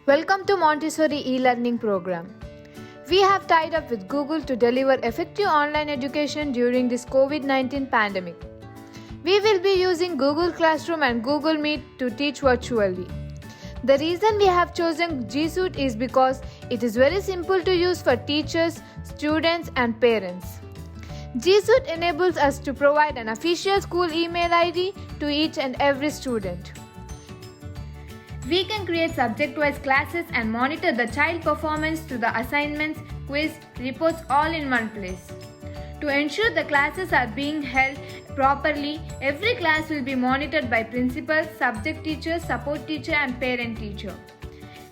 Welcome to Montessori e-learning program. We have tied up with Google to deliver effective online education during this COVID-19 pandemic. We will be using Google Classroom and Google Meet to teach virtually. The reason we have chosen G Suite is because it is very simple to use for teachers, students and parents. G Suite enables us to provide an official school email ID to each and every student. We can create subject-wise classes and monitor the child performance through the assignments, quiz, reports all in one place. To ensure the classes are being held properly, every class will be monitored by principal, subject teacher, support teacher and parent teacher.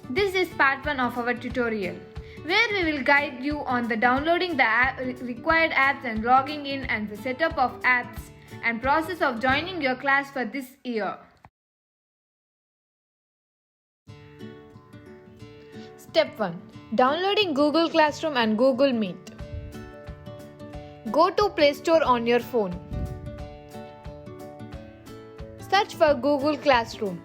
This is part 1 of our tutorial, where we will guide you on the downloading the required apps and logging in and the setup of apps and process of joining your class for this year. Step 1. Downloading Google Classroom and Google Meet. Go to Play Store on your phone. Search for Google Classroom.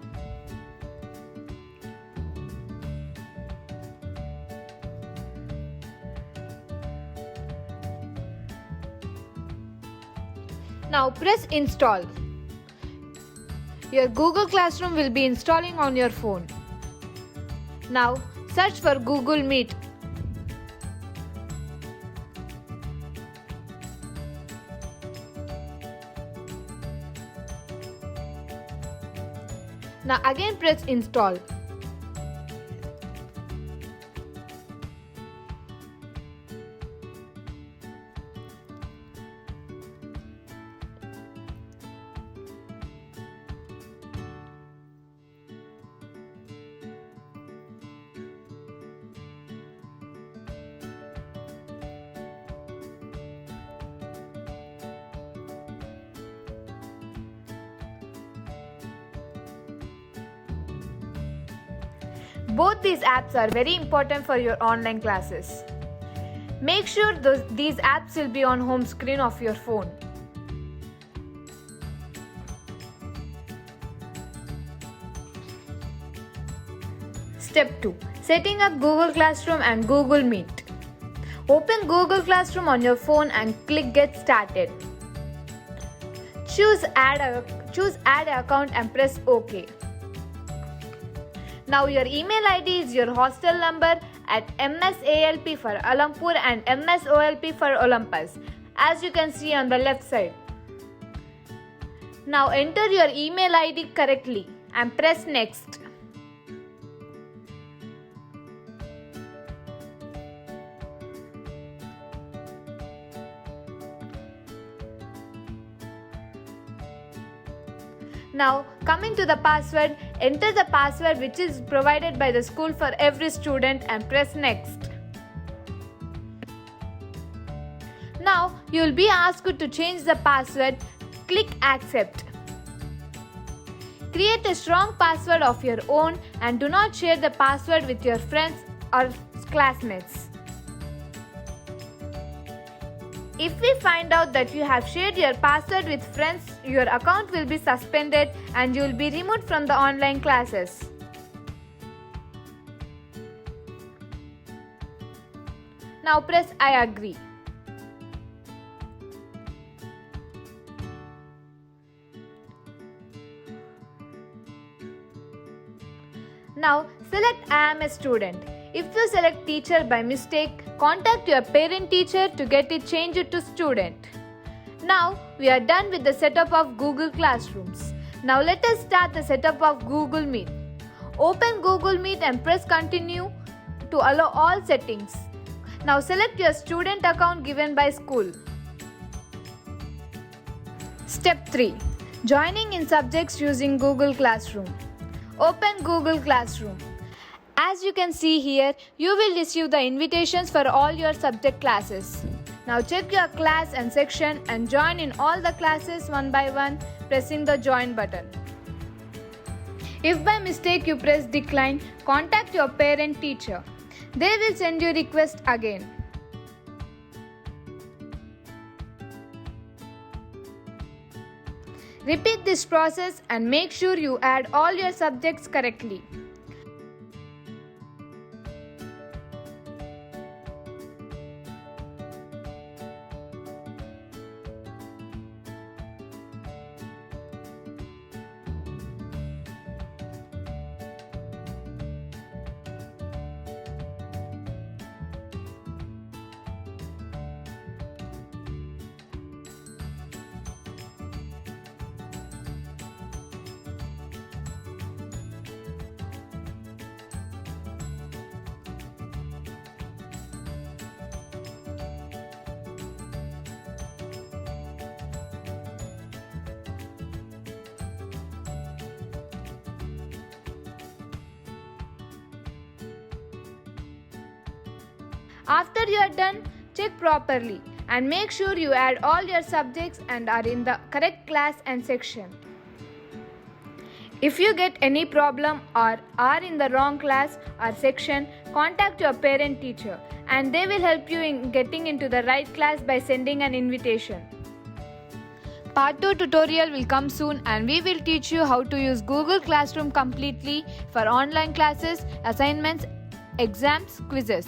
Now press Install. Your Google Classroom will be installing on your phone. Now search for Google Meet. Now again press Install. Both these apps are very important for your online classes. Make sure these apps will be on home screen of your phone. Step 2. Setting up Google Classroom and Google Meet. Open Google Classroom on your phone and click Get Started. Choose Add Account and press OK. Now your email ID is your hostel number at MSALP for Alampur and MSOLP for Olympus, as you can see on the left side. Now enter your email ID correctly and press Next. Now coming to the password, enter the password which is provided by the school for every student and press Next. Now you will be asked to change the password. Click Accept. Create a strong password of your own and do not share the password with your friends or classmates. If we find out that you have shared your password with friends, your account will be suspended and you will be removed from the online classes. Now press I agree. Now select I am a student. If you select teacher by mistake, contact your parent teacher to get it changed to student. Now we are done with the setup of Google Classrooms. Now let us start the setup of Google Meet. Open Google Meet and press Continue to allow all settings. Now select your student account given by school. Step 3. Joining in subjects using Google Classroom. Open Google Classroom. As you can see here, you will receive the invitations for all your subject classes. Now check your class and section and join in all the classes one by one, pressing the join button. If by mistake you press decline, contact your parent teacher. They will send you request again. Repeat this process and make sure you add all your subjects correctly. After you are done, check properly and make sure you add all your subjects and are in the correct class and section. If you get any problem or are in the wrong class or section, contact your parent teacher and they will help you in getting into the right class by sending an invitation. Part 2 tutorial will come soon and we will teach you how to use Google Classroom completely for online classes, assignments, exams, quizzes.